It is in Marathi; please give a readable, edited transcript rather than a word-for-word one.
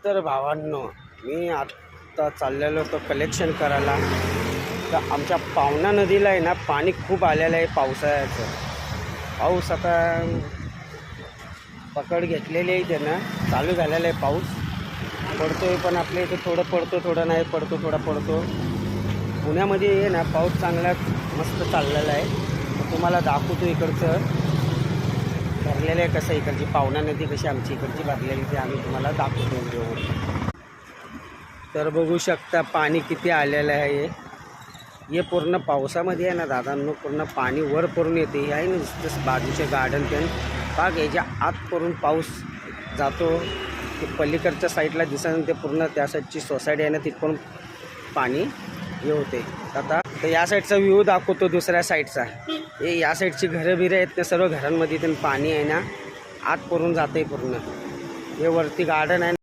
तर भावांनो, मी आत्ता चाललेलो होतो कलेक्शन करायला. तर आमच्या पावना नदीला आहे ना पाणी खूप आलेलं आहे पावसाळ्याचं. पाऊस आता पकड घेतलेली आहे त्यानं, चालू झालेला आहे पाऊस. पडतोय पण आपल्या इथे थोडं पडतो, थोडं नाही पडतो, थोडा पडतो. पुण्यामध्ये आहे ना पाऊस चांगला मस्त चाललेला आहे. तर तुम्हाला दाखवतो इकडचं भरलेलं आहे कसं, इकडची पावना नदी कशी आमची इकडची भरलेली ते आम्ही तुम्हाला दाखवतो व्हिडिओवर. तर बघू शकता पाणी किती आलेलं आहे. हे पूर्ण पावसामध्ये आहे ना दादांनो, पूर्ण पाणी वर पडून येते. हे आहे ना नुसतं बाजूचे गार्डन ते बाग याच्या आत करून पाऊस जातो. ते पलीकडच्या साईडला दिसत ते पूर्ण त्या साईडची सोसायटी आहे ना तिथून पाणी हे होते. आता तर या साईडचा व्ह्यू दाखवतो दुसऱ्या साईडचा. हे या साईडची घरं बिरं आहेत त्या सर्व घरांमध्ये पण पाणी आहे ना आत पडून जाते पूर्ण. हे वरती गार्डन आहे.